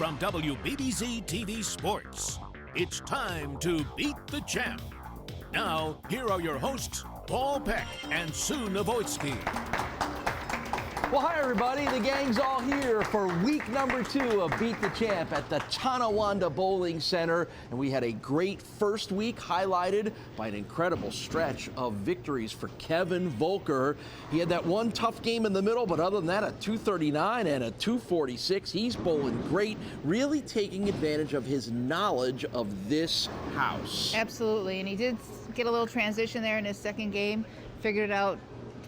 from WBBZ-TV Sports, it's time to beat the champ. Now, here are your hosts, Paul Peck and Sue Novoitsky. Well, hi, everybody. The gang's all here for week number 2 of Beat the Champ at the Tonawanda Bowling Center. And we had a great first week highlighted by an incredible stretch of victories for Kevin Volker. He had that one tough game in the middle, but other than that, a 239 and a 246. He's bowling great, really taking advantage of his knowledge of this house. Absolutely, and he did get a little transition there in his second game, figured it out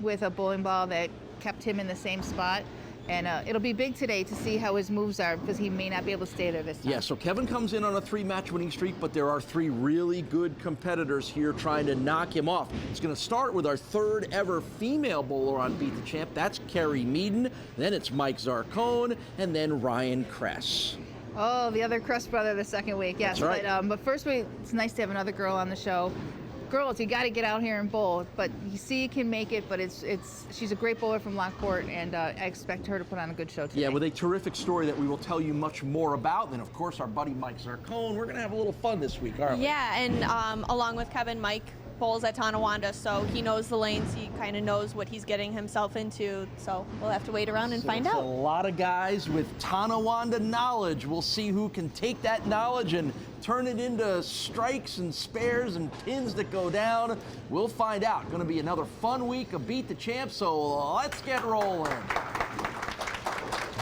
with a bowling ball that kept him in the same spot, and it'll be big today to see how his moves are, because he may not be able to stay there this time. Yeah, so Kevin comes in on a 3-match winning streak, but there are 3 really good competitors here trying to knock him off. It's going to start with our 3rd ever female bowler on Beat the Champ. That's Kerri Meden. Then it's Mike Zarcone, and then Ryan Kress. Oh, the other Kress brother the second week, yes. That's right. But first, it's nice to have another girl on the show. Girls, you got to get out here and bowl, but you see you can make it, but she's a great bowler from Lockport, and I expect her to put on a good show today. Yeah, with a terrific story that we will tell you much more about. And of course, our buddy Mike Zarcone. We're going to have a little fun this week, aren't we? Yeah, and along with Kevin, Mike bowls at Tonawanda, so he knows the lanes. He kind of knows what he's getting himself into, so we'll have to wait around and find out. A lot of guys with Tonawanda knowledge. We'll see who can take that knowledge and turn it into strikes and spares and pins that go down. We'll find out. Going to be another fun week of Beat the Champ, so let's get rolling.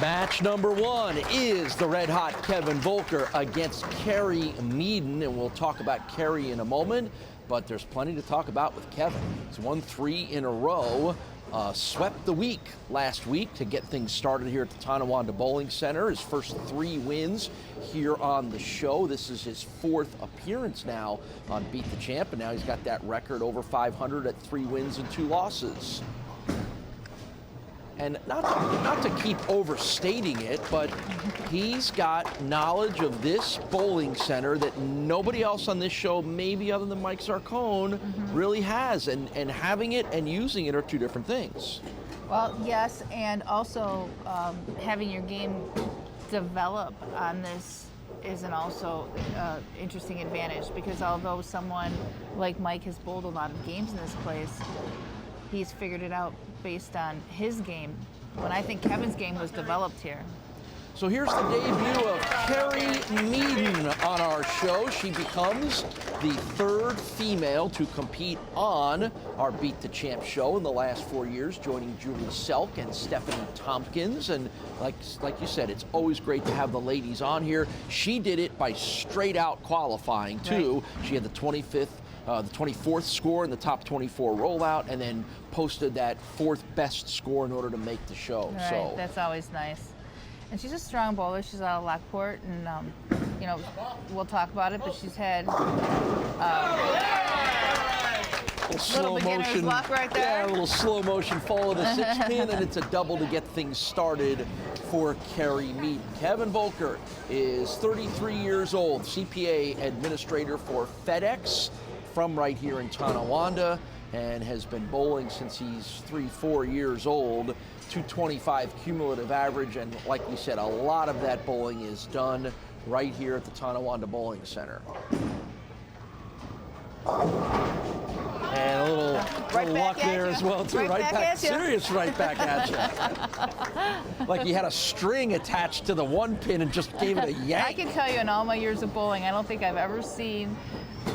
Match number 1 is the red-hot Kevin Volker against Kerri Meden, and we'll talk about Kerri in a moment, but there's plenty to talk about with Kevin. He's won 3 in a row. Swept the week last week to get things started here at the Tonawanda Bowling Center. His first 3 wins here on the show. This is his 4th appearance now on Beat the Champ, and now he's got that record over 500 at 3 wins and 2 losses. And not to keep overstating it, but he's got knowledge of this bowling center that nobody else on this show, maybe other than Mike Zarcone, really has. And having it and using it are 2 different things. Well, yes, and also having your game develop on this is an also interesting advantage, because although someone like Mike has bowled a lot of games in this place, he's figured it out based on his game, when I think Kevin's game was developed here. So here's the debut of Kerri Meden on our show. She becomes the 3rd female to compete on our Beat the Champ show in the last 4 years, joining Julie Selk and Stephanie Tompkins. And like you said, it's always great to have the ladies on here. She did it by straight out qualifying too. Right. She had the 24th score in the top 24 rollout, and then posted that 4th best score in order to make the show. Right, so that's always nice. And she's a strong bowler. She's out of Lockport, and you know, we'll talk about it, but she's had slow motion luck right there. Yeah, a little slow motion fall of the 6 pin, and it's a double to get things started for Kerri Meden. Kevin Volker is 33 years old, CPA administrator for FedEx, from right here in Tonawanda, and has been bowling since he's 3-4 years old. 225 cumulative average, and like we said, a lot of that bowling is done right here at the Tonawanda Bowling Center. And a little luck there as well, too. Right back, serious right back at you. Like you had a string attached to the 1 pin and just gave it a yank. I can tell you, in all my years of bowling, I don't think I've ever seen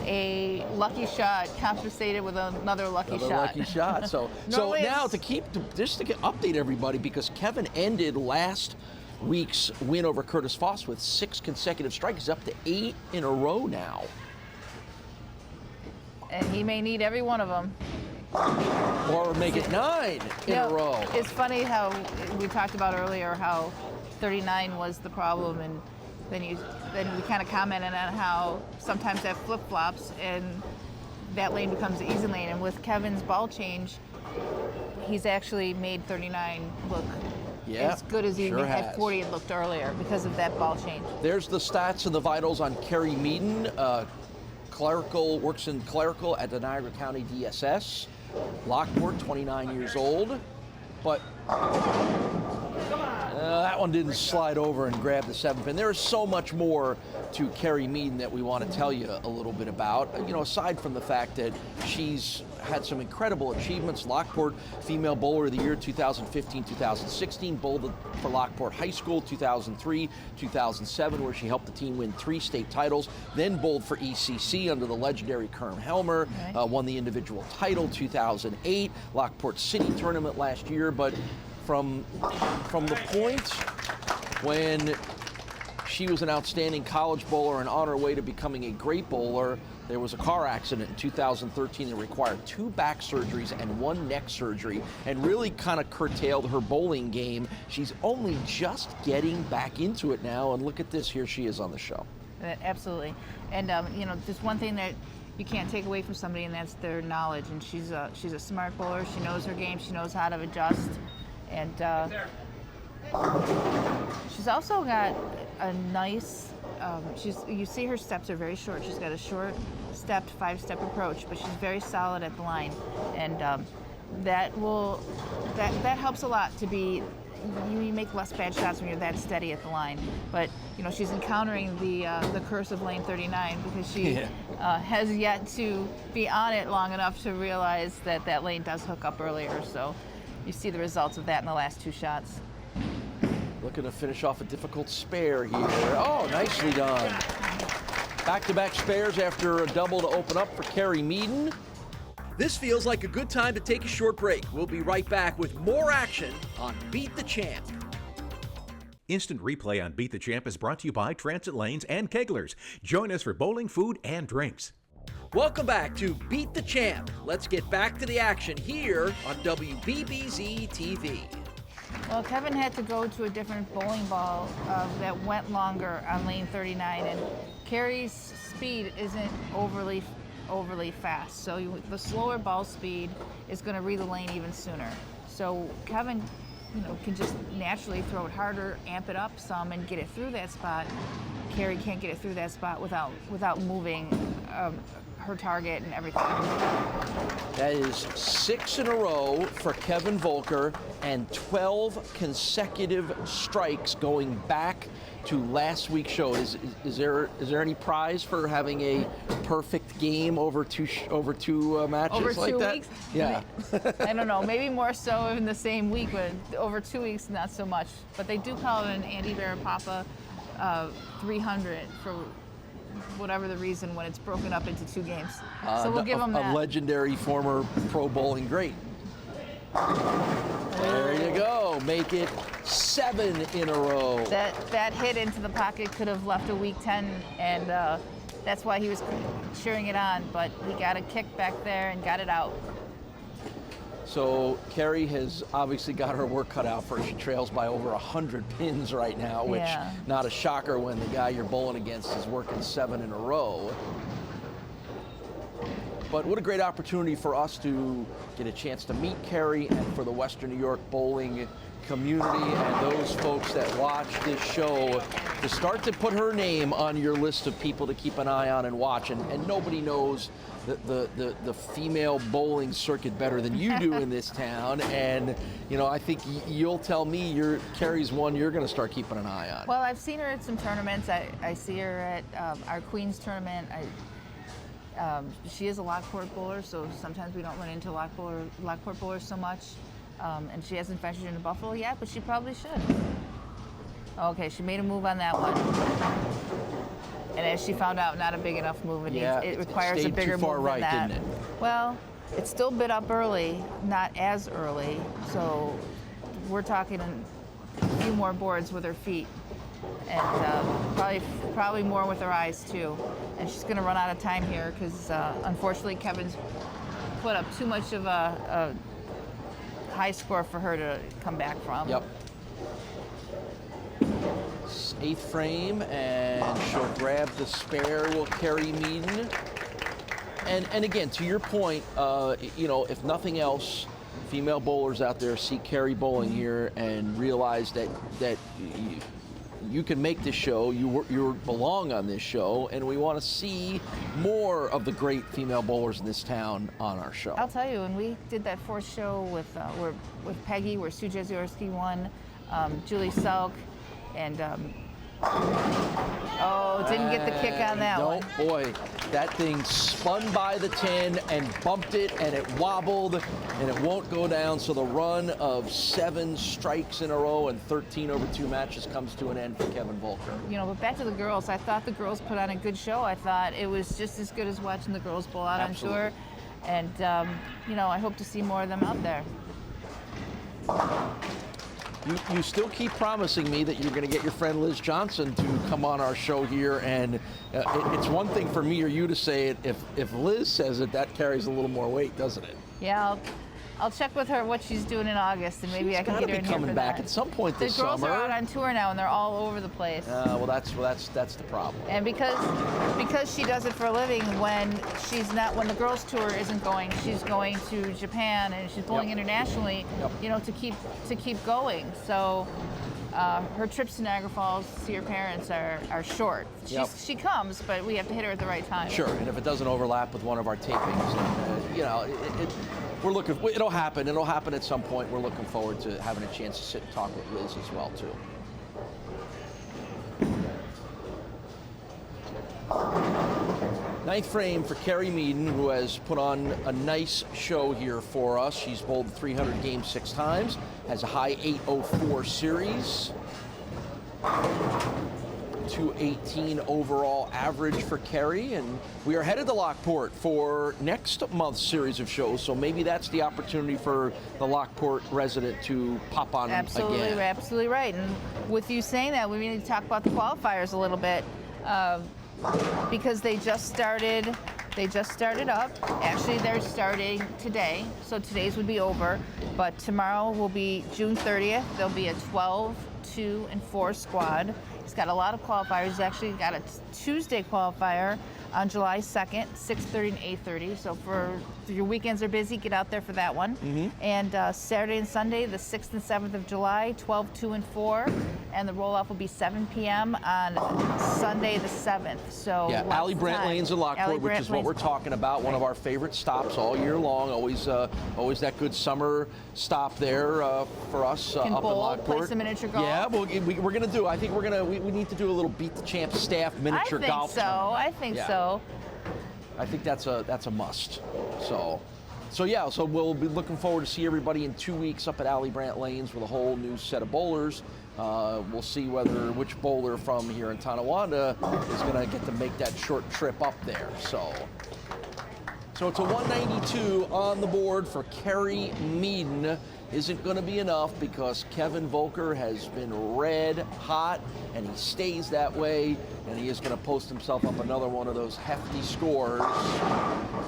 a lucky shot compensated with another lucky shot. So now to update everybody, because Kevin ended last week's win over Curtis Foss with 6 consecutive strikes. He's up to 8 in a row now. And he may need every one of them. Or make it 9 in a row. It's funny how we talked about earlier how 39 was the problem, and then we kind of commented on how sometimes that flip-flops and that lane becomes the easy lane. And with Kevin's ball change, he's actually made 39 look as good as he had 40 it looked earlier because of that ball change. There's the stats and the vitals on Kerri Meden. Works in clerical at the Niagara County DSS. Lockport, 29 years old. But That one didn't slide over and grab the 7 pin. There is so much more to Kerri Meden that we want to tell you a little bit about. You know, aside from the fact that she's had some incredible achievements. Lockport Female Bowler of the Year 2015-2016, bowled for Lockport High School 2003, 2007, where she helped the team win 3 state titles. Then bowled for ECC under the legendary Kerim Helmer, won the individual title 2008, Lockport City Tournament last year. But from the point when she was an outstanding college bowler and on her way to becoming a great bowler, there was a car accident in 2013 that required 2 back surgeries and 1 neck surgery and really kind of curtailed her bowling game. She's only just getting back into it now, and look at this, here she is on the show. Absolutely. And you know, just one thing that you can't take away from somebody, and that's their knowledge. And she's a smart bowler. She knows her game. She knows how to adjust. And she's also got a nice, you see her steps are very short. She's got a short stepped 5-step approach, but she's very solid at the line. And that helps a lot to be, you make less bad shots when you're that steady at the line. But you know, she's encountering the curse of lane 39 because she has yet to be on it long enough to realize that that lane does hook up earlier. So you see the results of that in the last 2 shots. Looking to finish off a difficult spare here. Oh, nicely done. Back-to-back spares after a double to open up for Kerri Meden. This feels like a good time to take a short break. We'll be right back with more action on Beat the Champ. Instant replay on Beat the Champ is brought to you by Transit Lanes and Keglers. Join us for bowling, food, and drinks. Welcome back to Beat the Champ. Let's get back to the action here on WBBZ-TV. Well, Kevin had to go to a different bowling ball that went longer on lane 39, and Kerri's speed isn't overly fast. So the slower ball speed is going to read the lane even sooner. So Kevin, you know, can just naturally throw it harder, amp it up some, and get it through that spot. Kerri can't get it through that spot without moving her target and everything. That is 6 in a row for Kevin Volker and 12 consecutive strikes going back to last week's show. Is there any prize for having a perfect game over two matches over like 2 that? weeks? Yeah. I don't know. Maybe more so in the same week, but over 2 weeks, not so much. But they do call it an Andy Barapapa 300 for whatever the reason when it's broken up into 2 games. So we'll give them that. A legendary former pro bowling great. There you go. Make it 7 in a row. That hit into the pocket could have left a week 10, and that's why he was cheering it on. But he got a kick back there and got it out. So Kerri has obviously got her work cut out for her. She trails by over 100 pins right now, which not a shocker when the guy you're bowling against is working 7 in a row. But what a great opportunity for us to get a chance to meet Kerri, and for the Western New York bowling community and those folks that watch this show to start to put her name on your list of people to keep an eye on and watch. And nobody knows the female bowling circuit better than you do in this town. And you know, I think you'll tell me Kerri's one you're going to start keeping an eye on. Well, I've seen her at some tournaments. I see her at our Queens tournament. She is a Lockport bowler, so sometimes we don't run into Lockport bowlers so much. And she hasn't ventured into Buffalo yet, but she probably should. Okay, she made a move on that one. And as she found out, not a big enough move. It requires a bigger move than that. Didn't it? Well, it's still bit up early, not as early. So we're talking a few more boards with her feet. And probably more with her eyes too. And she's going to run out of time here because unfortunately Kevin's put up too much of a high score for her to come back from. Yep. 8th frame, and she'll grab the spare, will Kerri Meden. And again, to your point, you know, if nothing else, female bowlers out there see Kerri bowling here and realize that you can make this show, you belong on this show, and we want to see more of the great female bowlers in this town on our show. I'll tell you, when we did that 4th show with Peggy, where Sue Jeziorski won, Julie Selk, and didn't get the kick on that one. Boy, that thing spun by the 10 and bumped it, and it wobbled, and it won't go down. So the run of 7 strikes in a row and 13 over 2 matches comes to an end for Kevin Volker. You know, but back to the girls, I thought the girls put on a good show. I thought it was just as good as watching the girls bowl out Absolutely. on tour. And, you know, I hope to see more of them out there. You still keep promising me that you're going to get your friend Liz Johnson to come on our show here, and it's one thing for me or you to say it. If Liz says it, that carries a little more weight, doesn't it? Yeah, I'll check with her what she's doing in August, and maybe I can get her in here for that. She's got to be coming back at some point this summer. The girls are out on tour now, and they're all over the place. Well, that's the problem. And because she does it for a living, when the girls tour isn't going, she's going to Japan and she's bowling internationally. You know, to keep going. So her trips to Niagara Falls to see her parents are short. She comes, but we have to hit her at the right time. Sure, and if it doesn't overlap with one of our tapings, you know, we're looking. It'll happen. It'll happen at some point. We're looking forward to having a chance to sit and talk with Liz as well too. Ninth frame for Kerri Meden, who has put on a nice show here for us. She's bowled 300 games 6 times, has a high 804 series, 218 overall average for Kerri, and we are headed to Lockport for next month's series of shows, so maybe that's the opportunity for the Lockport resident to pop on again. Absolutely right. And with you saying that, we need to talk about the qualifiers a little bit. Because they just started up. Actually, they're starting today, so today's would be over. But tomorrow will be June 30th. There'll be a 12, 2, and 4 squad. He's got a lot of qualifiers. He's actually got a Tuesday qualifier on July 2nd, 6:30 and 8:30. So if your weekends are busy, get out there for that one. And Saturday and Sunday, the 6th and 7th of July, 12, 2, and 4. And the roll-off will be 7 p.m. on Sunday the 7th. So yeah, Allie Brant Lanes in Lockport, which is what we're talking about. One of our favorite stops all year long. Always that good summer stop there for us up in Lockport. Play some miniature golf. Yeah, we're gonna do. I think we need to do a little Beat the Champ staff miniature golf. I think so. I think that's a must. So we'll be looking forward to see everybody in 2 weeks up at Allie Brant Lanes with a whole new set of bowlers. We'll see which bowler from here in Tonawanda is going to get to make that short trip up there. So it's a 192 on the board for Kerri Meden. Isn't going to be enough because Kevin Volker has been red hot, and he stays that way, and he is going to post himself up another one of those hefty scores.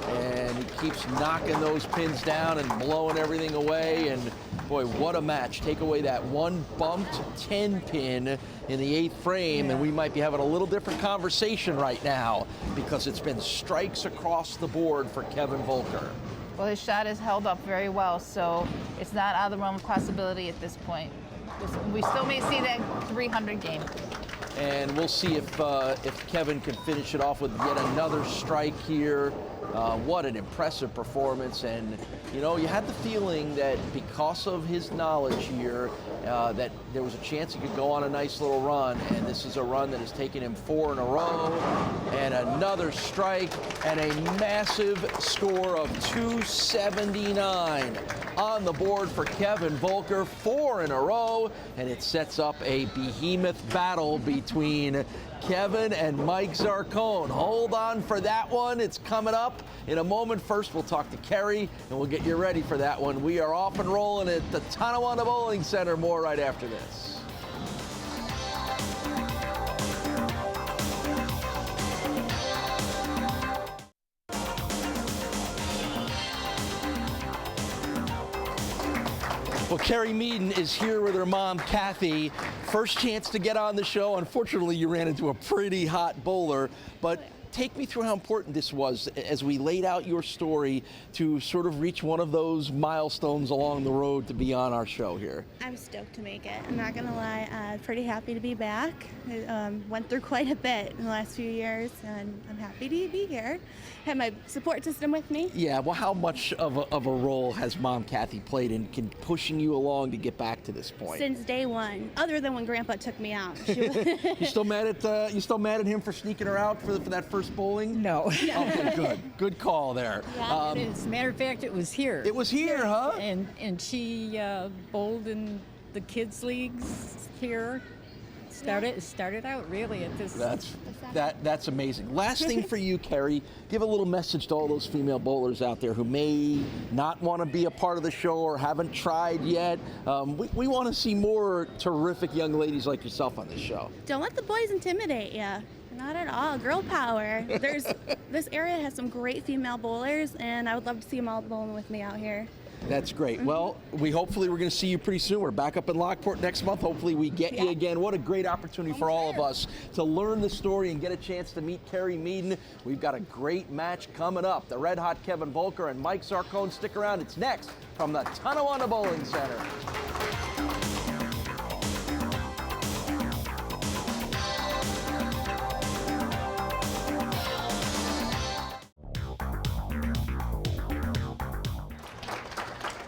And he keeps knocking those pins down and blowing everything away, and boy, what a match. Take away that one bumped 10 pin in the 8th frame, and we might be having a little different conversation right now because it's been strikes across the board for Kevin Volker. Well, his shot is held up very well, so it's not out of the realm of possibility at this point. We still may see that 300 game. And we'll see if Kevin can finish it off with yet another strike here. What an impressive performance. And, you know, you had the feeling that because of his knowledge here, that there was a chance he could go on a nice little run. And this is a run that has taken him 4 in a row. And another strike and a massive score of 279 on the board for Kevin Volker. 4 in a row. And it sets up a behemoth battle between Kevin and Mike Zarcone. Hold on for that one. It's coming up in a moment. First, we'll talk to Kerri, and we'll get you ready for that one. We are off and rolling at the Tonawanda Bowling Center. More right after this. Well, Kerri Meden is here with her mom, Kathy. First chance to get on the show. Unfortunately, you ran into a pretty hot bowler, but take me through how important this was as we laid out your story to sort of reach one of those milestones along the road to be on our show here. I'm stoked to make it. I'm not going to lie, pretty happy to be back. I went through quite a bit in the last few years, and I'm happy to be here. Had my support system with me. Yeah, well, how much of a role has Mom Kathy played in pushing you along to get back to this point? Since day one, other than when Grandpa took me out. You still mad at him for sneaking her out for that first bowling? No. Okay, good call there. Yeah. As a matter of fact, it was here. It was here, huh? And she bowled in the kids' leagues here. Started out really at this. That's amazing. Last thing for you, Kerri, give a little message to all those female bowlers out there who may not want to be a part of the show or haven't tried yet. We want to see more terrific young ladies like yourself on this show. Don't let the boys intimidate you. Not at all. Girl power. This area has some great female bowlers, and I would love to see them all bowling with me out here. That's great. Well, hopefully we're going to see you pretty soon. We're back up in Lockport next month. Hopefully we get you again. What a great opportunity for all of us to learn the story and get a chance to meet Kerri Meden. We've got a great match coming up. The red hot Kevin Volker and Mike Zarcone. Stick around. It's next from the Tonawanda Bowling Center.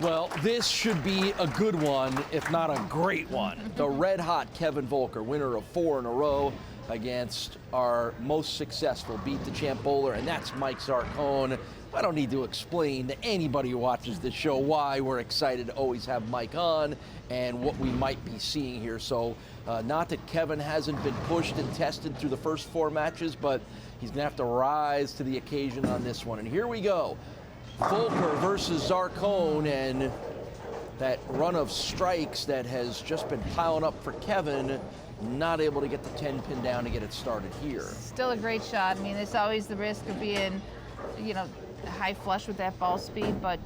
Well, this should be a good one, if not a great one. The red-hot Kevin Volker, winner of 4 in a row against our most successful beat-the-champ bowler, and that's Mike Zarcone. I don't need to explain to anybody who watches this show why we're excited to always have Mike on and what we might be seeing here. So, not that Kevin hasn't been pushed and tested through the first 4 matches, but he's going to have to rise to the occasion on this one. And here we go. Volker versus Zarcone, and that run of strikes that has just been piling up for Kevin, not able to get the 10 pin down to get it started here. Still a great shot. I mean, there's always the risk of being, high flush with that ball speed, but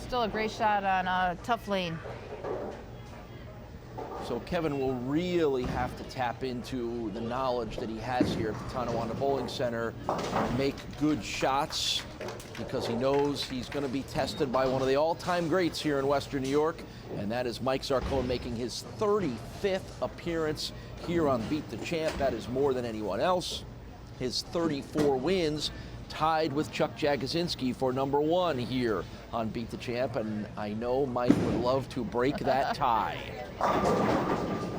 still a great shot on a tough lane. So Kevin will really have to tap into the knowledge that he has here at the Tonawanda Bowling Center, make good shots, because he knows he's going to be tested by one of the all-time greats here in Western New York, and that is Mike Zarcone, making his 35th appearance here on Beat the Champ. That is more than anyone else. His 34 wins, tied with Chuck Jagosinski for number 1 here on Beat the Champ, and I know Mike would love to break that tie.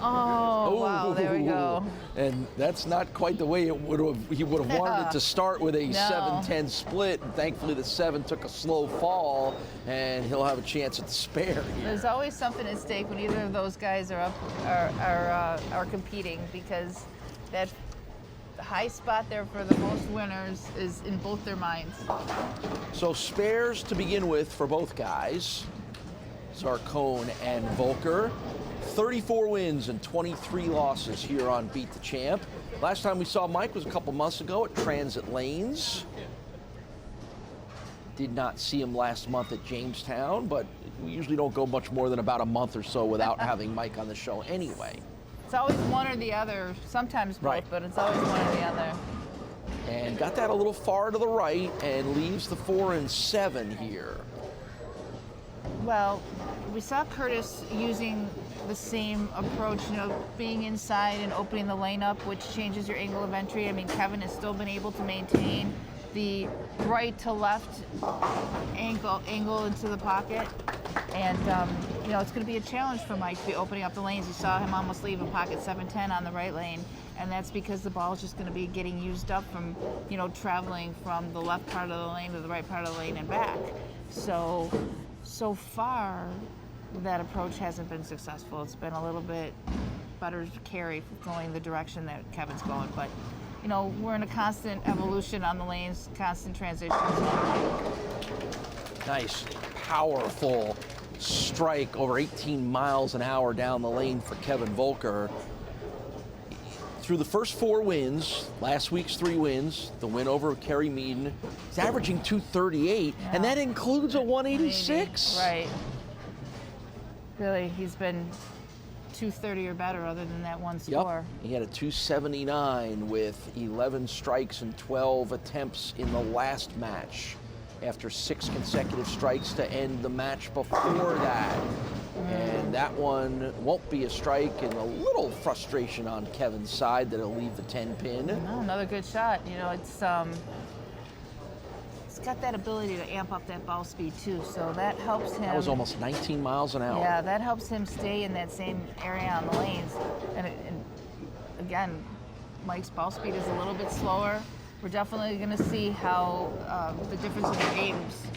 Oh, wow, there we go. And that's not quite the way he would have wanted it to start, with a 7-10 split. And thankfully the 7 took a slow fall, and he'll have a chance at the spare here. There's always something at stake when either of those guys are competing, because that high spot there for the most winners is in both their minds. So spares to begin with for both guys, Zarcone and Volker. 34 wins and 23 losses here on Beat the Champ. Last time we saw Mike was a couple months ago at Transit Lanes. Did not see him last month at Jamestown, but we usually don't go much more than about a month or so without having Mike on the show anyway. It's always one or the other, sometimes both, Right. but it's always one or the other. And got that a little far to the right and leaves the 4 and 7 here. Well, we saw Curtis using the same approach, being inside and opening the lane up, which changes your angle of entry. I mean, Kevin has still been able to maintain the right to left angle into the pocket. And, it's going to be a challenge for Mike to be opening up the lanes. You saw him almost leave in pocket 7-10 on the right lane, and that's because the ball is just going to be getting used up from, traveling from the left part of the lane to the right part of the lane and back. So far, that approach hasn't been successful. It's been a little bit better to carry going the direction that Kevin's going, but we're in a constant evolution on the lanes, constant transition. Nice, powerful strike over 18 miles an hour down the lane for Kevin Volker. Through the first 4 wins, last week's 3 wins, the win over Kerri Meden, he's averaging 238, and that includes a 186. Right. Really, he's been 230 or better other than that one score. Yep. He had a 279 with 11 strikes and 12 attempts in the last match after 6 consecutive strikes to end the match before that. And that one won't be a strike, and a little frustration on Kevin's side that he'll leave the 10 pin. No, another good shot. You know, it's got that ability to amp up that ball speed too, so that helps him. That was almost 19 miles an hour. Yeah, that helps him stay in that same area on the lanes. And again, Mike's ball speed is a little bit slower. We're definitely going to see how the difference in the games.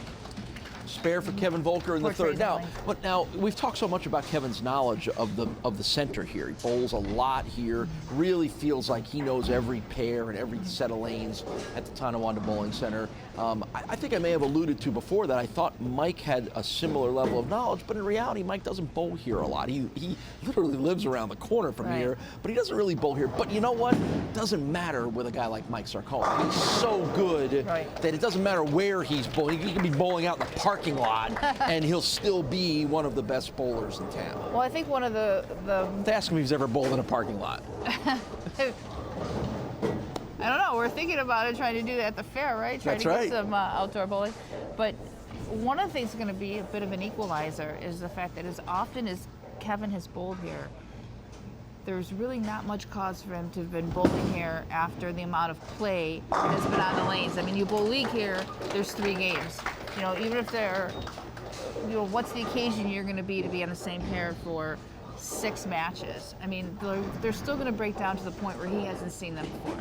Spare for Kevin Volker in the third. Portrays Now we've talked so much about Kevin's knowledge of the center here. He bowls a lot here. Really feels like he knows every pair and every set of lanes at the Tonawanda Bowling Center. I think I may have alluded to before that I thought Mike had a similar level of knowledge, but in reality, Mike doesn't bowl here a lot. He literally lives around the corner from here, but he doesn't really bowl here. But you know what? It doesn't matter with a guy like Mike Zarcone. He's so good that it doesn't matter where he's bowling. He can be bowling out in the parking lot, and he'll still be one of the best bowlers in town. Well, I think one of the Ask him if he's ever bowled in a parking lot. I don't know. We're thinking about it, trying to do that at the fair, right? Trying to get some outdoor bowling. But one of the things that's going to be a bit of an equalizer is the fact that as often as Kevin has bowled here, there's really not much cause for him to have been bowling here after the amount of play that has been on the lanes. I mean, you bowl league here, there's 3 games. You know, even if they're, you know, what's the occasion you're going to be on the same pair for 6 matches? I mean, they're still going to break down to the point where he hasn't seen them before.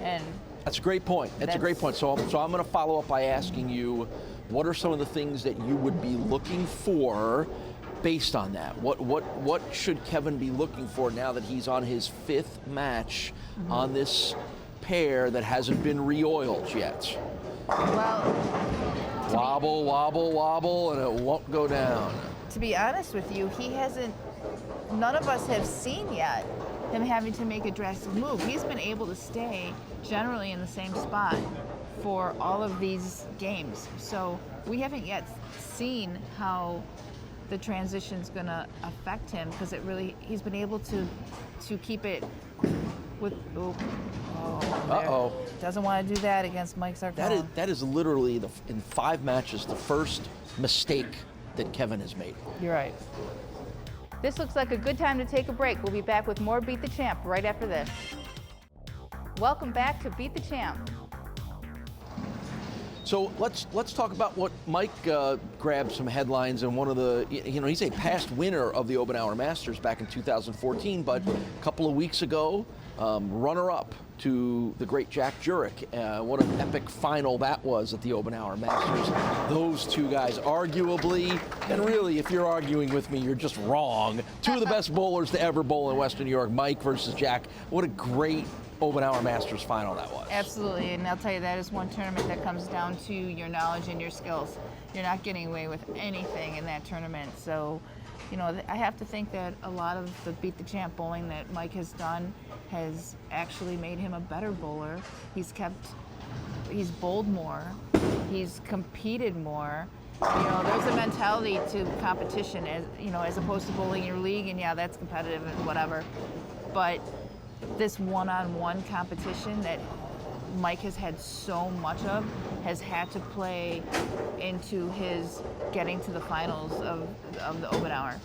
And that's a great point. That's a great point. So I'm going to follow up by asking you, what are some of the things that you would be looking for based on that? What should Kevin be looking for now that he's on his 5th match on this pair that hasn't been re-oiled yet? well, Wobble, wobble, wobble, and it won't go down. to be honest with you, none of us have seen yet him having to make a drastic move. He's been able to stay generally in the same spot for all of these games. So we haven't yet seen how the transition's gonna affect him, because he's been able to keep it with, doesn't want to do that against Mike Zarcone. That is literally, in 5 matches, the first mistake that Kevin has made. You're right. This looks like a good time to take a break. We'll be back with more Beat the Champ right after this. Welcome back to Beat the Champ. So let's talk about what Mike grabbed some headlines, and one of the, he's a past winner of the Open Masters back in 2014, but a couple of weeks ago, runner-up to the great Jack Jurek. What an epic final that was at the Open Masters. Those 2 guys, arguably, and really, if you're arguing with me, you're just wrong. 2 of the best bowlers to ever bowl in Western New York, Mike versus Jack. What a great Open Masters final that was. Absolutely, and I'll tell you, that is one tournament that comes down to your knowledge and your skills. You're not getting away with anything in that tournament. So, I have to think that a lot of the Beat the Champ bowling that Mike has done has actually made him a better bowler. He's bowled more, he's competed more. There's a mentality to competition, as opposed to bowling your league, and yeah, that's competitive and whatever. But this one-on-one competition that Mike has had so much of has had to play into his getting to the finals of the Open Hour.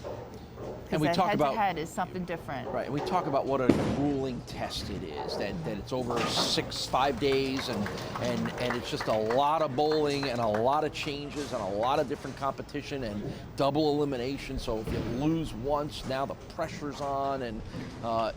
And we talk about head-to-head is something different. Right, and we talk about what a grueling test it is, that it's over 5 days, and it's just a lot of bowling and a lot of changes and a lot of different competition and double elimination. So if you lose once, now the pressure's on, and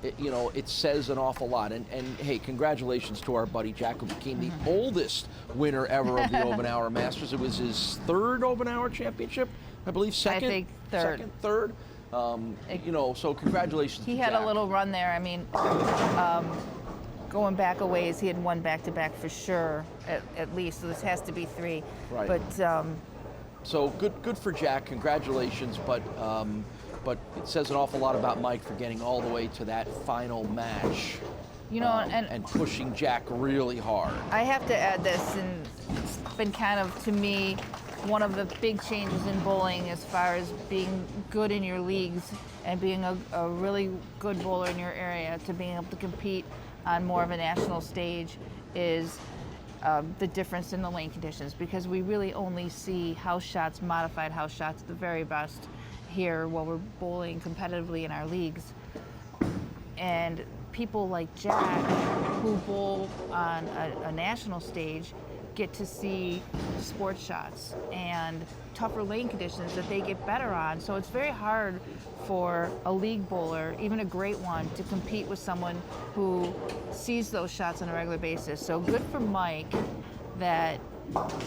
it says an awful lot. And hey, congratulations to our buddy Jack, who became the oldest winner ever of the Open Hour Masters. It was his 3rd Open Hour championship, I believe. Second, I think third. Third. So congratulations to He had Jack. a little run there. I mean, going back a ways, he had won back-to-back for sure, at least. So this has to be 3. Right. But so good for Jack. Congratulations. But it says an awful lot about Mike for getting all the way to that final match. And pushing Jack really hard. I have to add this, and it's been kind of, to me, one of the big changes in bowling as far as being good in your leagues and being a really good bowler in your area to being able to compete on more of a national stage is the difference in the lane conditions, because we really only see house shots, modified house shots, the very best here while we're bowling competitively in our leagues. And people like Jack, who bowl on a national stage, get to see sports shots and tougher lane conditions that they get better on. So it's very hard for a league bowler, even a great one, to compete with someone who sees those shots on a regular basis. So good for Mike that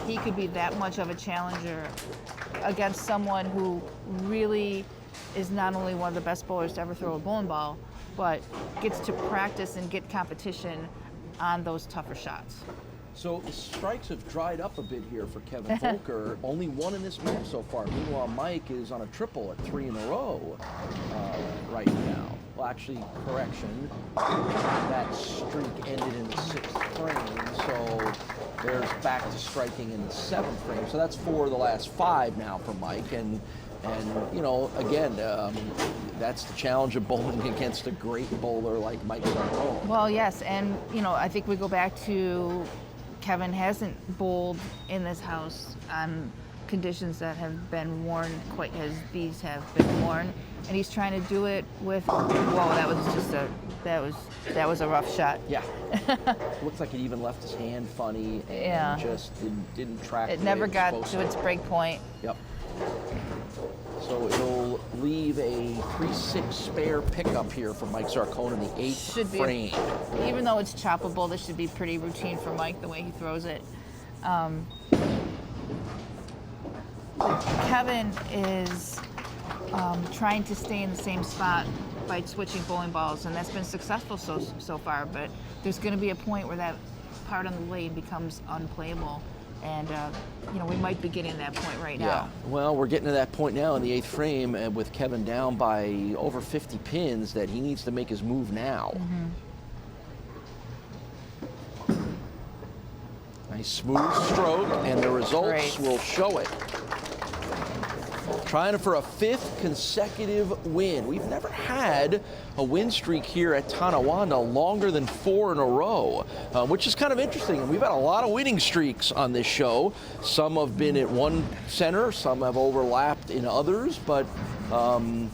he could be that much of a challenger against someone who really is not only one of the best bowlers to ever throw a bowling ball, but gets to practice and get competition on those tougher shots. So the strikes have dried up a bit here for Kevin Volker. Only one in this match so far. Meanwhile, Mike is on a triple at 3 in a row right now. Well, actually, correction. That streak ended in the 6th frame, so there's back to striking in the 7th frame. So that's 4 of the last 5 now for Mike. And you know, again, that's the challenge of bowling against a great bowler like Mike Zarcone. Well, yes, and you know, I think we go back to Kevin hasn't bowled in this house on conditions that have been worn quite as these have been worn, and he's trying to do it with. Whoa, that was just that was a rough shot. Yeah. Looks like it even left his hand funny and Yeah. just didn't track. It the way never was got supposed to its break point. Yep. So it'll leave a 3-6 spare pickup here for Mike Zarcone in the 8th Should be, frame. even though it's choppable, this should be pretty routine for Mike the way he throws it. Kevin is trying to stay in the same spot by switching bowling balls, and that's been successful so far. But there's going to be a point where that part on the lane becomes unplayable. And, you know, we might be getting to that point right now. Yeah, well, we're getting to that point now in the 8th frame with Kevin down by over 50 pins that he needs to make his move now. Nice smooth stroke, and the results will show it. Trying for a 5th consecutive win. We've never had a win streak here at Tonawanda longer than 4 in a row, which is kind of interesting. And we've had a lot of winning streaks on this show. Some have been at one center, some have overlapped in others, but for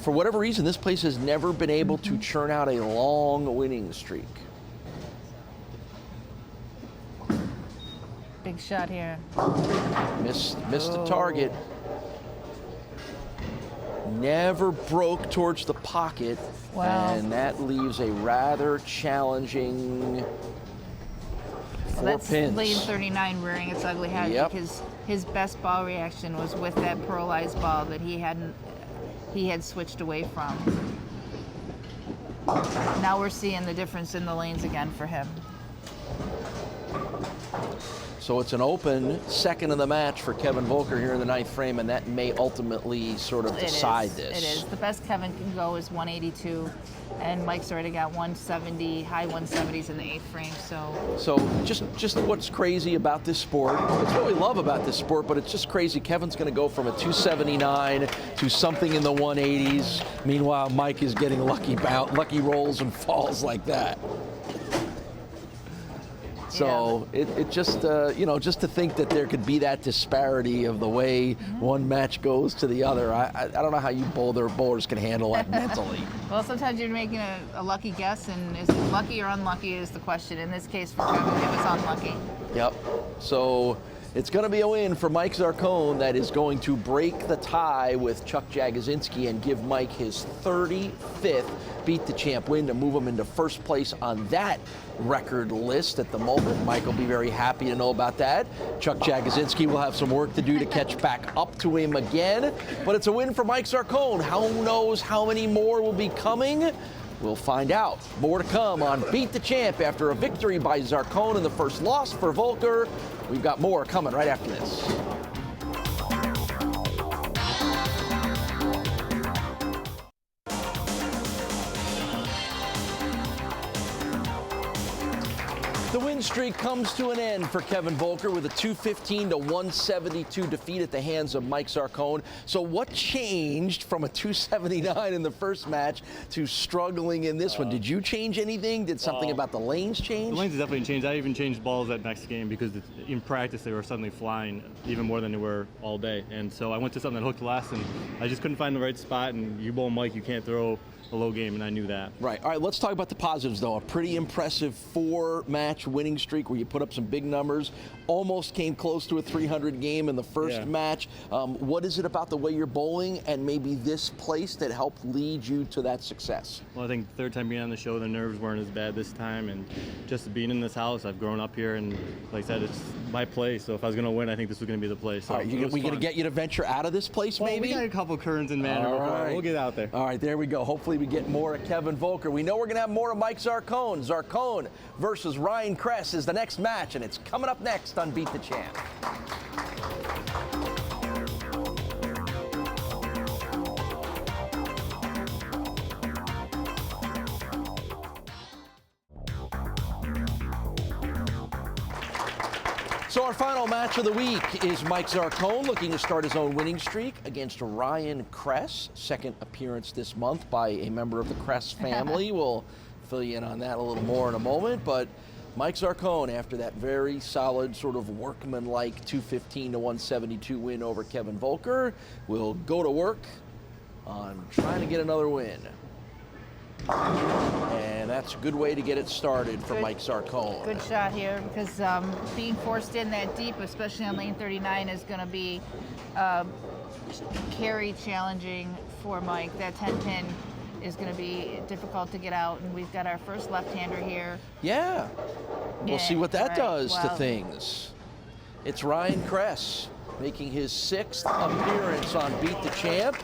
whatever reason, this place has never been able to churn out a long winning streak. Big shot here. Missed the target. Never broke towards the pocket. Wow. And that leaves a rather challenging 4 That's pins. lane 39 rearing its ugly head, because his best ball reaction was with that pearlized ball that he had switched away from. Now we're seeing the difference in the lanes again for him. So it's an open second of the match for Kevin Volker here in the 9th frame, and that may ultimately sort of decide this. It is. The best Kevin can go is 182, and Mike's already got 170, high 170s in the 8th frame. So just what's crazy about this sport, it's what we love about this sport, but it's just crazy. Kevin's going to go from a 279 to something in the 180s. Meanwhile, Mike is getting lucky rolls and falls like that. So it just, you know, just to think that there could be that disparity of the way one match goes to the other, I don't know how you bowlers can handle that mentally. Well, sometimes you're making a lucky guess, and is it lucky or unlucky is the question. In this case, for Kevin, it was unlucky. Yep. So it's going to be a win for Mike Zarcone that is going to break the tie with Chuck Jagosinski and give Mike his 35th Beat the Champ win to move him into first place on that record list at the moment. Mike will be very happy to know about that. Chuck Jagosinski will have some work to do to catch back up to him again. But it's a win for Mike Zarcone. Who knows how many more will be coming? We'll find out. More to come on Beat the Champ after a victory by Zarcone and the first loss for Volker. We've got more coming right after this. The win streak comes to an end for Kevin Volker with a 215-172 defeat at the hands of Mike Zarcone. So what changed from a 279 in the first match to struggling in this one? Did you change anything? Did something about the lanes change? The lanes definitely changed. I even changed balls that next game because in practice they were suddenly flying even more than they were all day. And so I went to something that hooked less, and I just couldn't find the right spot. And you bowl Mike, you can't throw a low game, and I knew that. Right. All right, let's talk about the positives, though. A pretty impressive 4-match winning streak where you put up some big numbers. Almost came close to a 300 game in the first match. What is it about the way you're bowling and maybe this place that helped lead you to that success? Well, I think the third time being on the show, the nerves weren't as bad this time, and just being in this house, I've grown up here, and like I said, it's my place. So if I was going to win, I think this was going to be the place. So all right, we going to get you to venture out of this place, maybe? We got a couple currents in Manor before. We'll get out there. All right, there we go. Hopefully we get more of Kevin Volker. We know we're going to have more of Mike Zarcone. Zarcone versus Ryan Kress is the next match, and it's coming up next on Beat the Champ. So our final match of the week is Mike Zarcone looking to start his own winning streak against Ryan Kress. Second appearance this month by a member of the Kress family. We'll fill you in on that a little more in a moment. But Mike Zarcone, after that very solid sort of workman-like 215-172 win over Kevin Volker, will go to work on trying to get another win. And that's a good way to get it started for Mike Zarcone. Good shot here, because being forced in that deep, especially on lane 39, is going to be carry challenging for Mike. That 10-pin is going to be difficult to get out, and we've got our first left-hander here. Yeah. We'll see what that does to things. It's Ryan Kress making his 6th appearance on Beat the Champ.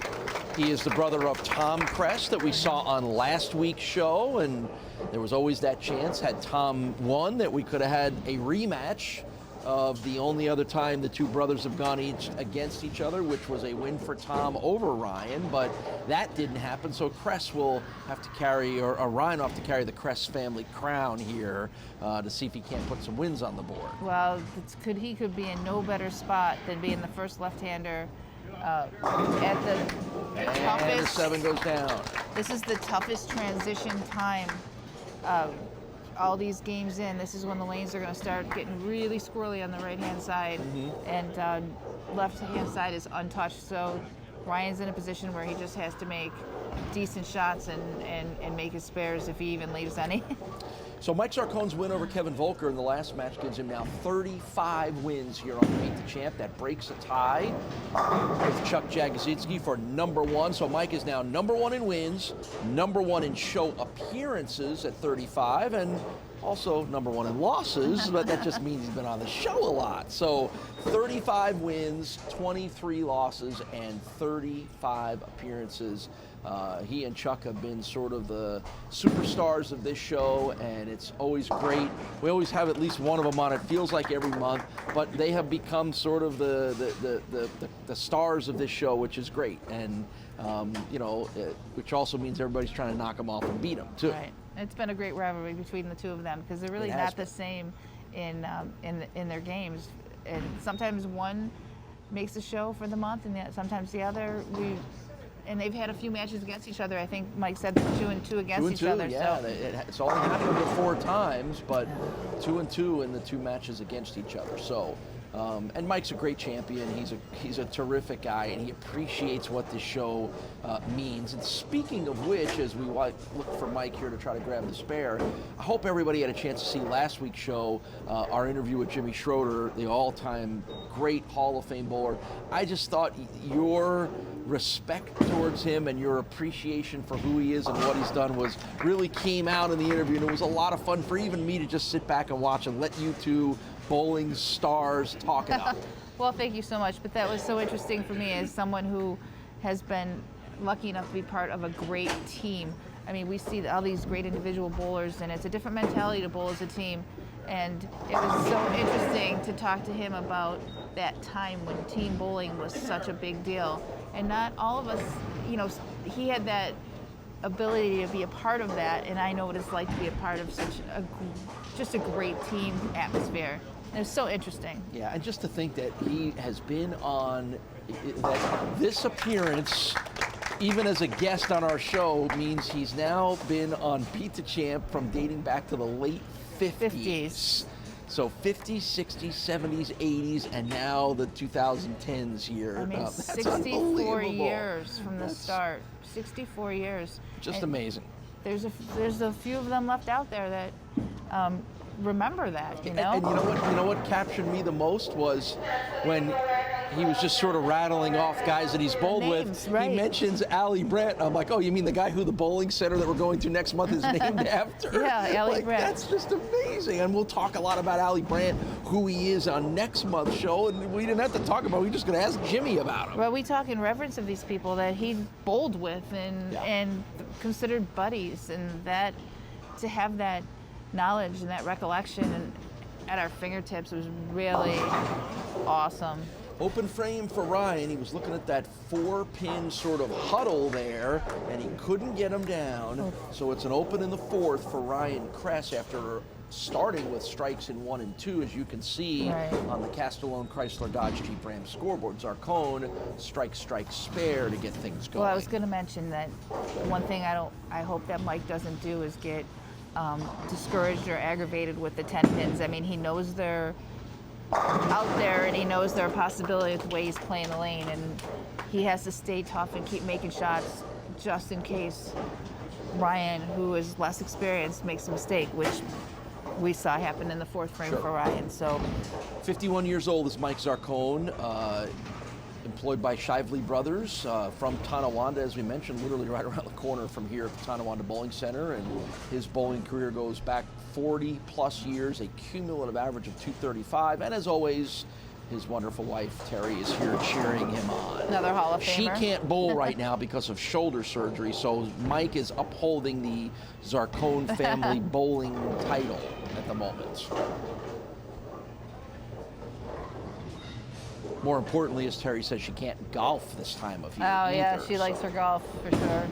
He is the brother of Tom Kress that we saw on last week's show, and there was always that chance, had Tom won, that we could have had a rematch of the only other time the two brothers have gone against each other, which was a win for Tom over Ryan, but that didn't happen, so Kress will have to carry, or Ryan will have to carry the Kress family crown here to see if he can't put some wins on the board. Well, he could be in no better spot than being the first left-hander at the toughest. And the 7 goes down. This is the toughest transition time. All these games in, this is when the lanes are going to start getting really squirrely on the right-hand side, and left-hand side is untouched. So Ryan's in a position where he just has to make decent shots and make his spares if he even leaves any. So Mike Zarcone's win over Kevin Volker in the last match gives him now 35 wins here on Beat the Champ. That breaks a tie with Chuck Jagodzinski for #1. So Mike is now #1 in wins, #1 in show appearances at 35, and also #1 in losses, but that just means he's been on the show a lot. So 35 wins, 23 losses, and 35 appearances. He and Chuck have been sort of the superstars of this show, and it's always great. We always have at least one of them on. It feels like every month, but they have become sort of the stars of this show, which is great. And which also means everybody's trying to knock them off and beat them too. Right. It's been a great rivalry between the two of them, because they're really not the same in their games. And sometimes one makes the show for the month, and sometimes the other. And they've had a few matches against each other. I think Mike said 2-2 against each other. Yeah, so. It's only happened 4 times, but 2-2 in the 2 matches against each other. So, and Mike's a great champion. He's a terrific guy, and he appreciates what this show means. And speaking of which, as we look for Mike here to try to grab the spare, I hope everybody had a chance to see last week's show, our interview with Jimmy Schroeder, the all-time great Hall of Fame bowler. I just thought your respect towards him and your appreciation for who he is and what he's done really came out in the interview, and it was a lot of fun for even me to just sit back and watch and let you two bowling stars talk it out. Well, thank you so much, but that was so interesting for me as someone who has been lucky enough to be part of a great team. I mean, we see all these great individual bowlers, and it's a different mentality to bowl as a team. And it was so interesting to talk to him about that time when team bowling was such a big deal. And not all of us, he had that ability to be a part of that, and I know what it's like to be a part of such just a great team atmosphere. It was so interesting. Yeah, and just to think that he has been on, that this appearance, even as a guest on our show, means he's now been on Beat the Champ from dating back to the late 50s. So 50s, 60s, 70s, 80s, and now the 2010s here. I mean, 64 years from the start. 64 years. Just amazing. There's a few of them left out there that remember that, you know? And you know what captured me the most was when he was just sort of rattling off guys that he's bowled with. Right. He mentions Allie Brandt. I'm like, oh, you mean the guy who the bowling center that we're going to next month is named after? Yeah, Allie Brandt. That's just amazing. And we'll talk a lot about Allie Brandt, who he is on next month's show. And we didn't have to talk about it. We're just going to ask Jimmy about him. Well, we talk in reverence of these people that he bowled with and considered buddies, and that to have that knowledge and that recollection and at our fingertips was really awesome. Open frame for Ryan. He was looking at that 4-pin sort of huddle there, and he couldn't get him down. So it's an open in the 4th for Ryan Kress after starting with strikes in 1 and 2, as you can see on the Castellone Chrysler Dodge Jeep Ram scoreboard. Zarcone, strike, spare to get things going. Well, I was going to mention that one thing I hope that Mike doesn't do is get discouraged or aggravated with the 10 pins. I mean, he knows they're out there, and he knows there are possibilities with the way he's playing the lane, and he has to stay tough and keep making shots just in case Ryan, who is less experienced, makes a mistake, which we saw happen in the 4th frame for Ryan. So, 51 years old is Mike Zarcone, employed by Shively Brothers from Tonawanda, as we mentioned, literally right around the corner from here at the Tonawanda Bowling Center, and his bowling career goes back 40 plus years, a cumulative average of 235, and as always, his wonderful wife Terry is here cheering him on. Another Hall of Famer. She can't bowl right now because of shoulder surgery, so Mike is upholding the Zarcone family bowling title at the moment. More importantly, as Terry says, she can't golf this time of year. Oh, yeah, either, she likes her golf for sure.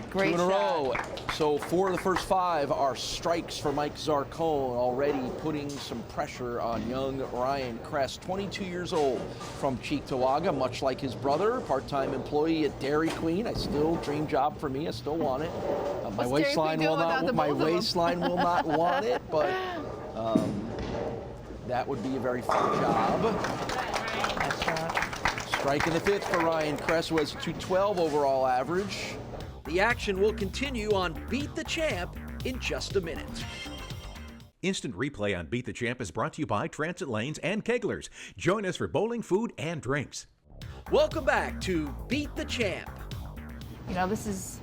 Great 2 in a shot. row. So 4 of the first 5 are strikes for Mike Zarcone, already putting some pressure on young Ryan Kress, 22 years old, from Cheektowaga, much like his brother, part-time employee at Dairy Queen. Dream job for me. I still want it. My waistline will not want it, but that would be a very fun job. Nice shot. Strike in the 5th for Ryan Kress, who has a 212 overall average. The action will continue on Beat the Champ in just a minute. Instant replay on Beat the Champ is brought to you by Transit Lanes and Keglers. Join us for bowling, food, and drinks. Welcome back to Beat the Champ. You know, this is,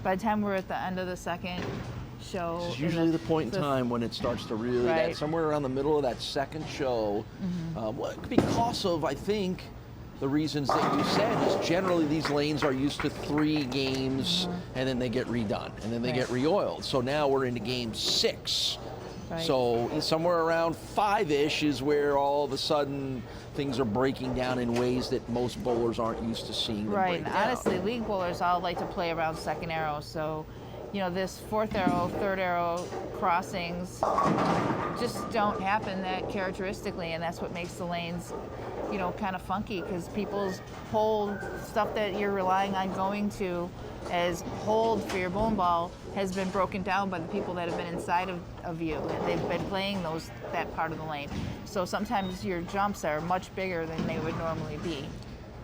by the time we're at the end of the second show. This is usually the point in time when it starts to really, somewhere around the middle of that second show. Because of, I think, the reasons that you said is generally these lanes are used to 3 games and then they get redone and then they get re-oiled. So now we're into game 6. So somewhere around 5-ish is where all of a sudden things are breaking down in ways that most bowlers aren't used to seeing them break down. Honestly, league bowlers all like to play around second arrow. So, you know, this 4th arrow, 3rd arrow crossings just don't happen that characteristically, and that's what makes the lanes, you know, kind of funky, because people's whole stuff that you're relying on going to as hold for your bowling ball has been broken down by the people that have been inside of you, and they've been playing that part of the lane. So sometimes your jumps are much bigger than they would normally be.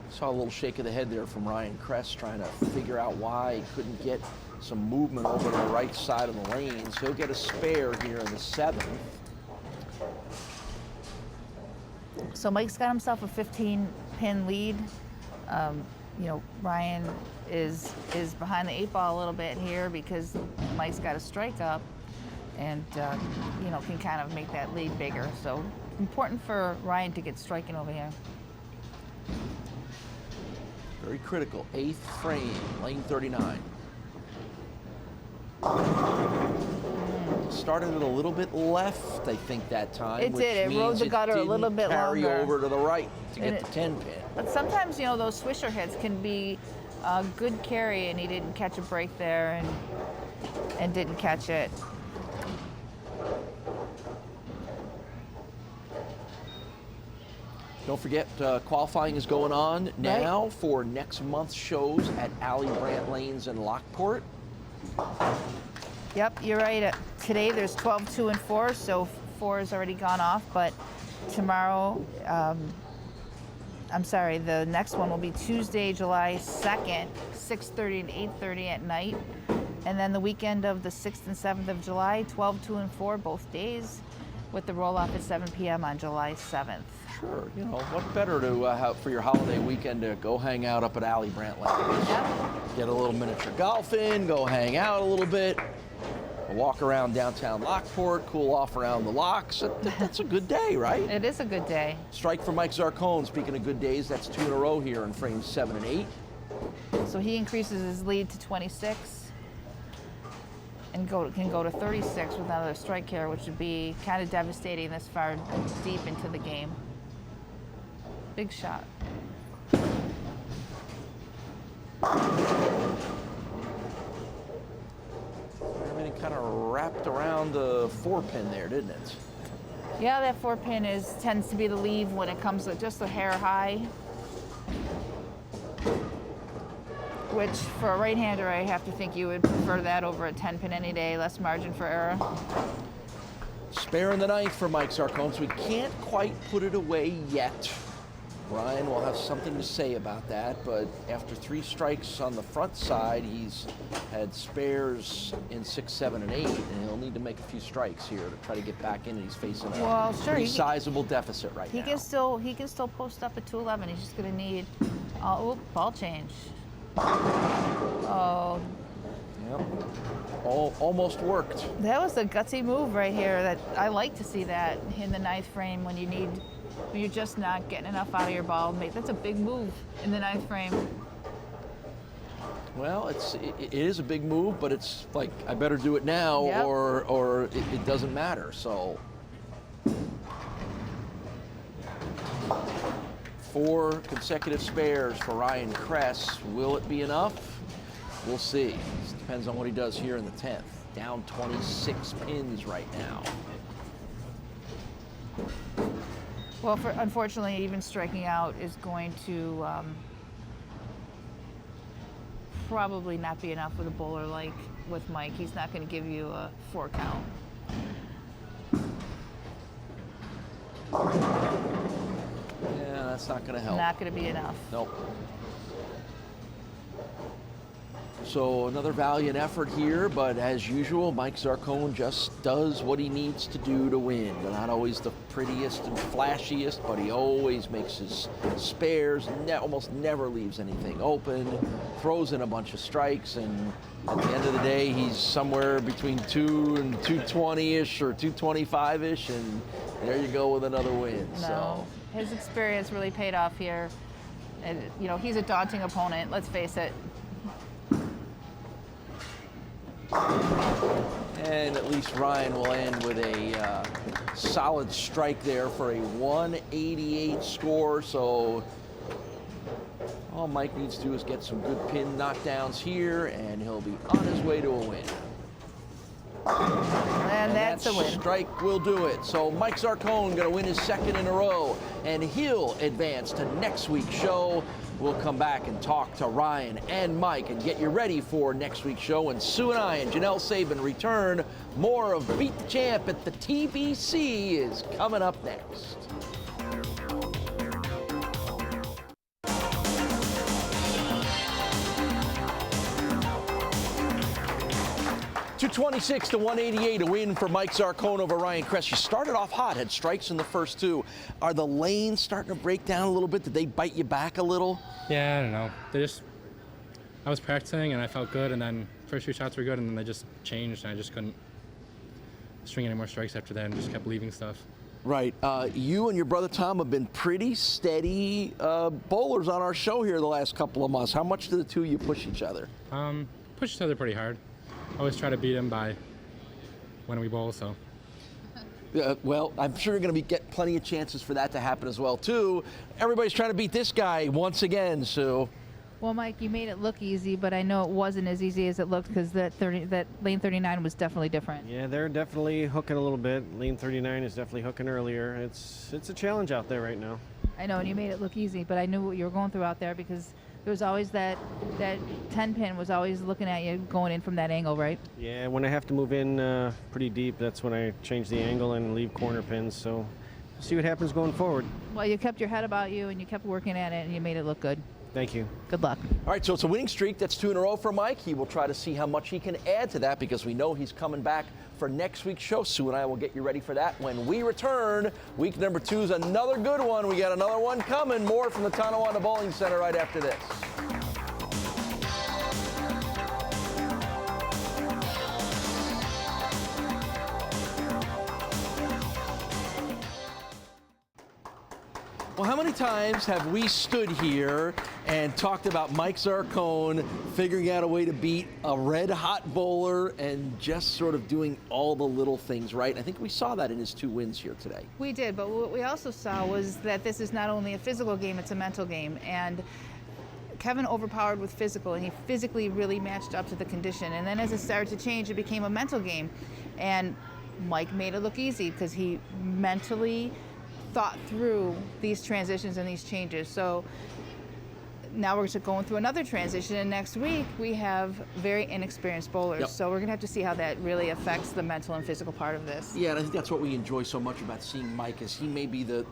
Saw a little shake of the head there from Ryan Kress trying to figure out why he couldn't get some movement over to the right side of the lanes. He'll get a spare here in the 7th. So Mike's got himself a 15-pin lead. You know, Ryan is behind the 8 ball a little bit here because Mike's got a strike up, and you know, can kind of make that lead bigger. So important for Ryan to get striking over here. Very critical. 8th frame, lane 39. started it a little bit left, I think, that time. It did. It rode the gutter a little bit carry longer. over to the right to get the 10 pin. But sometimes, you know, those swisher hits can be a good carry, and he didn't catch a break there and didn't catch it. Don't forget, qualifying is going on now for next month's shows at Alley Brant Lanes in Lockport. Yep, you're right. Today there's 12, 2, and 4, so 4 has already gone off, but tomorrow, I'm sorry, the next one will be Tuesday, July 2nd, 6:30 and 8:30 at night. And then the weekend of the 6th and 7th of July, 12, 2, and 4 both days, with the roll-off at 7 p.m. on July 7th. Sure, you know, what better to have for your holiday weekend to go hang out up at Alley Brant Lanes. Yep. Get a little miniature golf in, go hang out a little bit, walk around downtown Lockport, cool off around the locks. That's a good day, right? It is a good day. Strike for Mike Zarcone. Speaking of good days, that's 2 in a row here in frames 7 and 8. So he increases his lead to 26 and can go to 36 with another strike here, which would be kind of devastating this far deep into the game. Big shot. Everything kind of wrapped around the 4-pin there, didn't it? Yeah, that 4-pin tends to be the leave when it comes to just a hair high. Which, for a right-hander, I have to think you would prefer that over a 10-pin any day, less margin for error. Spare in the 9th for Mike Zarcone, so we can't quite put it away yet. Ryan will have something to say about that, but after 3 strikes on the front side, he's had spares in 6, 7, and 8, and he'll need to make a few strikes here to try to get back in, and he's facing a pretty sizable deficit right now. He can still post up at 211. He's just going to need ball change. Oh. Yep. Almost worked. That was a gutsy move right here. That I like to see that in the 9th frame when you're just not getting enough out of your ball. That's a big move in the 9th frame. Well, it is a big move, but it's like I better do it now, yep, or it doesn't matter. So 4 consecutive spares for Ryan Kress. Will it be enough? We'll see. It depends on what he does here in the 10th. Down 26 pins right now. Well, unfortunately, even striking out is going to probably not be enough with a bowler like with Mike. He's not going to give you a 4 count. Yeah, that's not going to help. Not going to be enough. Nope. So another valiant effort here, but as usual, Mike Zarcone just does what he needs to do to win. Not always the prettiest and flashiest, but he always makes his spares, almost never leaves anything open, throws in a bunch of strikes, and at the end of the day, he's somewhere between 2 and 220-ish or 225-ish, and there you go with another win. No, so his experience really paid off here. And, you know, he's a daunting opponent, let's face it. And at least Ryan will end with a solid strike there for a 188 score. So all Mike needs to do is get some good pin knockdowns here, and he'll be on his way to a win. And that's a win. Strike will do it. So Mike Zarcone going to win his 2nd in a row, and he'll advance to next week's show. We'll come back and talk to Ryan and Mike and get you ready for next week's show. When Sue and I and Janelle Sabin return, more of Beat the Champ at the TBC is coming up next. 226 to 188, a win for Mike Zarcone over Ryan Kress. You started off hot, had strikes in the first 2. Are the lanes starting to break down a little bit? Did they bite you back a little? Yeah, I don't know. I was practicing and I felt good, and then first 2 shots were good, and then they just changed, and I just couldn't string any more strikes after that and just kept leaving stuff. Right. You and your brother Tom have been pretty steady bowlers on our show here the last couple of months. How much do the 2 of you push each other? Push each other pretty hard. I always try to beat him by when we bowl. So. Well, I'm sure you're going to get plenty of chances for that to happen as well, too. Everybody's trying to beat this guy once again, Sue. Well, Mike, you made it look easy, but I know it wasn't as easy as it looked because that lane 39 was definitely different. Yeah, they're definitely hooking a little bit. Lane 39 is definitely hooking earlier. It's a challenge out there right now. I know, and you made it look easy, but I knew what you were going through out there because there was always that 10 pin was always looking at you going in from that angle, right? Yeah, when I have to move in pretty deep, that's when I change the angle and leave corner pins. So we'll see what happens going forward. Well, you kept your head about you and you kept working at it and you made it look good. Thank you. Good luck. All right, so it's a winning streak. That's 2 in a row for Mike. He will try to see how much he can add to that because we know he's coming back for next week's show. Sue and I will get you ready for that when we return. Week number 2 is another good one. We got another one coming. More from the Tonawanda Bowling Center right after this. Well, how many times have we stood here and talked about Mike Zarcone figuring out a way to beat a red-hot bowler and just sort of doing all the little things right? I think we saw that in his 2 wins here today. We did, but what we also saw was that this is not only a physical game, it's a mental game. And Kevin overpowered with physical, and he physically really matched up to the condition. And then as it started to change, it became a mental game. And Mike made it look easy because he mentally thought through these transitions and these changes. So now we're just going through another transition, and next week we have very inexperienced bowlers. Yep. So we're gonna have to see how that really affects the mental and physical part of this. Yeah, and I think that's what we enjoy so much about seeing Mike is he may be the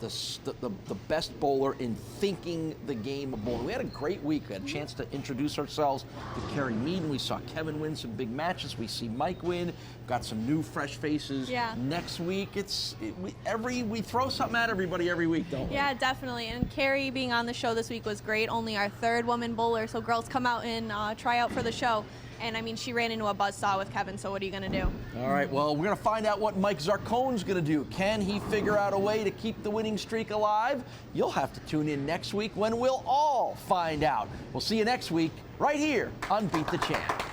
best bowler in thinking the game of bowling. We had a great week. We had a chance to introduce ourselves to Kerri Meden. We saw Kevin win some big matches. We see Mike win. Got some new fresh faces. Yeah. Next week, we throw something at everybody every week, don't we? Yeah, definitely. And Kerri being on the show this week was great. Only our 3rd woman bowler, so girls come out and try out for the show. And I mean, she ran into a buzzsaw with Kevin, so what are you going to do? All right, well, we're going to find out what Mike Zarcone's going to do. Can he figure out a way to keep the winning streak alive? You'll have to tune in next week when we'll all find out. We'll see you next week right here on Beat the Champ.